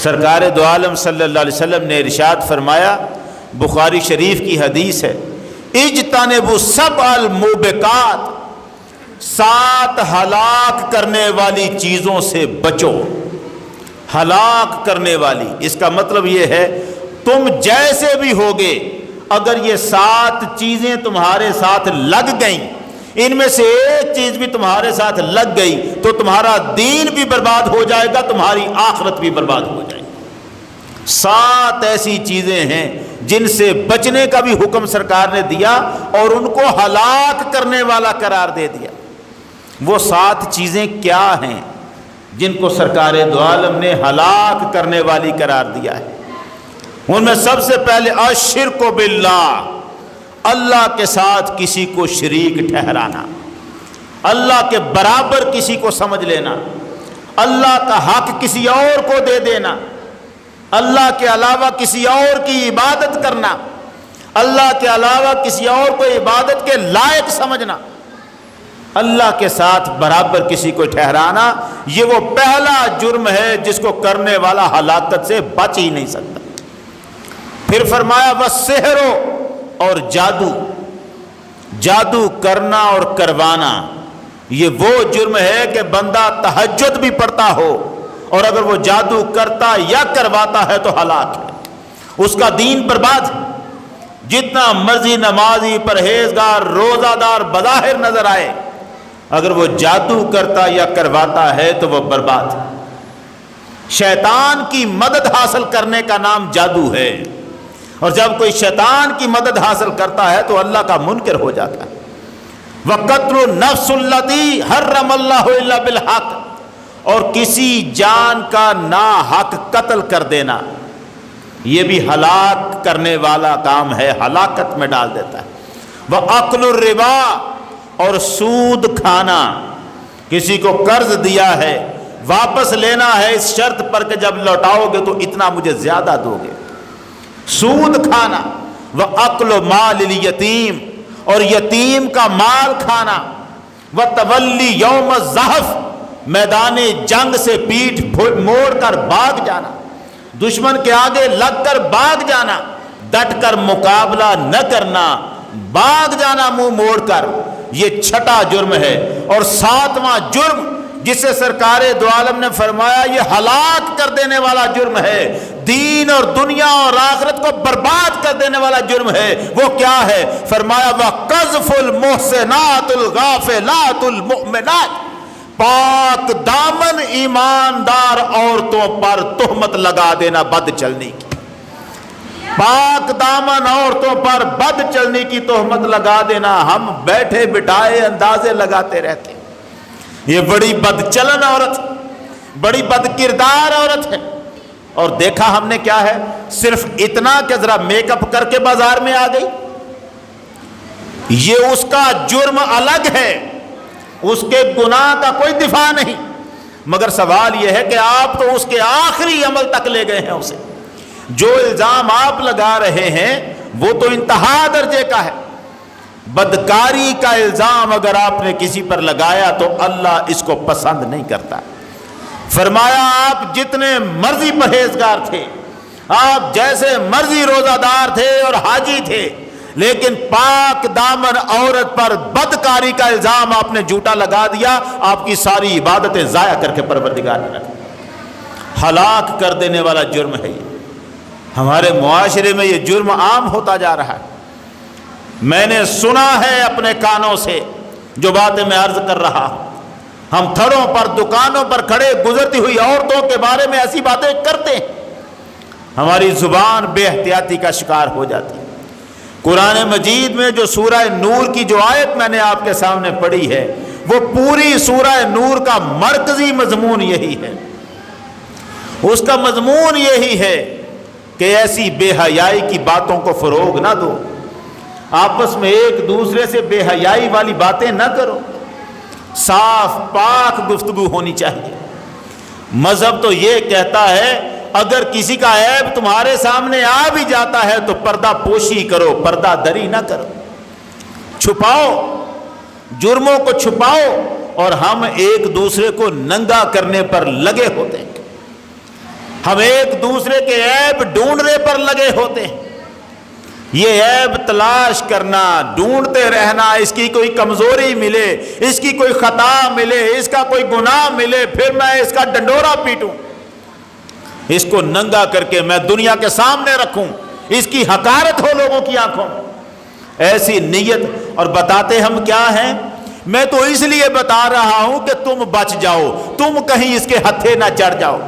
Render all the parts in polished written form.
سرکار دو عالم صلی اللہ علیہ وسلم نے ارشاد فرمایا، بخاری شریف کی حدیث ہے، اجتنبوا سبع الموبقات، 7 ہلاک کرنے والی چیزوں سے بچو۔ ہلاک کرنے والی، اس کا مطلب یہ ہے تم جیسے بھی ہوگے، اگر یہ 7 چیزیں تمہارے ساتھ لگ گئیں، ان میں سے ایک چیز بھی تمہارے ساتھ لگ گئی تو تمہارا دین بھی برباد ہو جائے گا، تمہاری آخرت بھی برباد ہو جائے گی۔ 7 ایسی چیزیں ہیں جن سے بچنے کا بھی حکم سرکار نے دیا اور ان کو ہلاک کرنے والا قرار دے دیا۔ وہ 7 چیزیں کیا ہیں جن کو سرکار دو عالم نے ہلاک کرنے والی قرار دیا ہے؟ ان میں سب سے پہلے الشرک باللہ، اللہ کے ساتھ کسی کو شریک ٹھہرانا، اللہ کے برابر کسی کو سمجھ لینا، اللہ کا حق کسی اور کو دے دینا، اللہ کے علاوہ کسی اور کی عبادت کرنا، اللہ کے علاوہ کسی اور کو عبادت کے لائق سمجھنا، اللہ کے ساتھ برابر کسی کو ٹھہرانا، یہ وہ پہلا جرم ہے جس کو کرنے والا ہلاکت سے بچ ہی نہیں سکتا۔ پھر فرمایا والسحر، اور جادو، جادو کرنا اور کروانا، یہ وہ جرم ہے کہ بندہ تہجد بھی پڑھتا ہو اور اگر وہ جادو کرتا یا کرواتا ہے تو ہلاک ہے، اس کا دین برباد ہے۔ جتنا مرضی نمازی، پرہیزگار، روزہ دار بظاہر نظر آئے، اگر وہ جادو کرتا یا کرواتا ہے تو وہ برباد ہے۔ شیطان کی مدد حاصل کرنے کا نام جادو ہے، اور جب کوئی شیطان کی مدد حاصل کرتا ہے تو اللہ کا منکر ہو جاتا ہے۔ وَقَتْلُ النَّفْسُ الَّتِي حَرَّمَ اللَّهُ إِلَّا بِالْحَقِّ، اور کسی جان کا ناحق قتل کر دینا، یہ بھی ہلاک کرنے والا کام ہے، ہلاکت میں ڈال دیتا ہے۔ وَأَكْلُ الرِّبَا، اور سود کھانا، کسی کو قرض دیا ہے، واپس لینا ہے اس شرط پر کہ جب لوٹاؤ گے تو اتنا مجھے زیادہ دو گے، سود کھانا۔ وَأَكْلُ مَالِ الْيَتِيمِ، اور یتیم کا مال کھانا۔ وَتَوَلِّ يَوْمَ الزَّحْفِ، میدان جنگ سے پیٹھ موڑ کر بھاگ جانا، دشمن کے آگے لگ کر بھاگ جانا، ڈٹ کر مقابلہ نہ کرنا، بھاگ جانا منہ موڑ کر، یہ 6واں جرم ہے۔ اور 7واں جرم جسے سرکار دو عالم نے فرمایا یہ ہلاک کر دینے والا جرم ہے، دین اور دنیا اور آخرت کو برباد کر دینے والا جرم ہے، وہ کیا ہے؟ فرمایا وَقَذْفُ الْمُحْسِنَاتُ الْغَافِلَاتُ الْمُؤْمِنَاتُ، پاک دامن ایماندار عورتوں پر تہمت لگا دینا بد چلنے کی، پاک دامن عورتوں پر بد چلنے کی تہمت لگا دینا۔ ہم بیٹھے بٹھائے اندازے لگاتے رہتے، یہ بڑی بد چلن عورت، بڑی بد کردار عورت ہے، اور دیکھا ہم نے کیا ہے؟ صرف اتنا کہ ذرا میک اپ کر کے بازار میں آ گئی، یہ اس کا جرم الگ ہے، اس کے گناہ کا کوئی دفاع نہیں، مگر سوال یہ ہے کہ آپ تو اس کے آخری عمل تک لے گئے ہیں اسے۔ جو الزام آپ لگا رہے ہیں وہ تو انتہا درجے کا ہے، بدکاری کا الزام اگر آپ نے کسی پر لگایا تو اللہ اس کو پسند نہیں کرتا۔ فرمایا آپ جتنے مرضی پرہیزگار تھے، آپ جیسے مرضی روزہ دار تھے اور حاجی تھے، لیکن پاک دامن عورت پر بدکاری کا الزام آپ نے جھوٹا لگا دیا، آپ کی ساری عبادتیں ضائع کر کے پروردگار نے رکھ، ہلاک کر دینے والا جرم ہے یہ۔ ہمارے معاشرے میں یہ جرم عام ہوتا جا رہا ہے۔ میں نے سنا ہے اپنے کانوں سے جو باتیں میں عرض کر رہا ہوں، ہم تھڑوں پر، دکانوں پر کھڑے گزرتی ہوئی عورتوں کے بارے میں ایسی باتیں کرتے ہیں، ہماری زبان بے احتیاطی کا شکار ہو جاتی ہے۔ قرآن مجید میں جو سورہ نور کی جو آیت میں نے آپ کے سامنے پڑھی ہے، وہ پوری سورہ نور کا مرکزی مضمون یہی ہے، اس کا مضمون یہی ہے کہ ایسی بے حیائی کی باتوں کو فروغ نہ دو، آپس میں ایک دوسرے سے بے حیائی والی باتیں نہ کرو، صاف پاک گفتگو ہونی چاہیے۔ مذہب تو یہ کہتا ہے اگر کسی کا عیب تمہارے سامنے آ بھی جاتا ہے تو پردہ پوشی کرو، پردہ دری نہ کرو، چھپاؤ، جرموں کو چھپاؤ، اور ہم ایک دوسرے کو ننگا کرنے پر لگے ہوتے ہیں۔ ہم ایک دوسرے کے عیب ڈھونڈنے پر لگے ہوتے ہیں. یہ عیب تلاش کرنا، ڈھونڈتے رہنا، اس کی کوئی کمزوری ملے، اس کی کوئی خطا ملے، اس کا کوئی گناہ ملے، پھر میں اس کا ڈنڈورا پیٹوں، اس کو ننگا کر کے میں دنیا کے سامنے رکھوں، اس کی حقارت ہو لوگوں کی آنکھوں میں. ایسی نیت. اور بتاتے ہم کیا ہیں؟ میں تو اس لیے بتا رہا ہوں کہ تم بچ جاؤ، تم کہیں اس کے ہتھے نہ چڑھ جاؤ.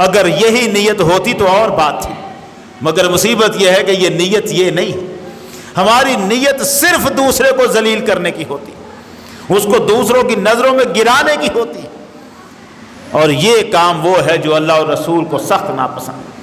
اگر یہی نیت ہوتی تو اور بات تھی، مگر مصیبت یہ ہے کہ یہ نیت یہ نہیں. ہماری نیت صرف دوسرے کو ذلیل کرنے کی ہوتی، اس کو دوسروں کی نظروں میں گرانے کی ہوتی. اور یہ کام وہ ہے جو اللہ اور رسول کو سخت ناپسند ہے.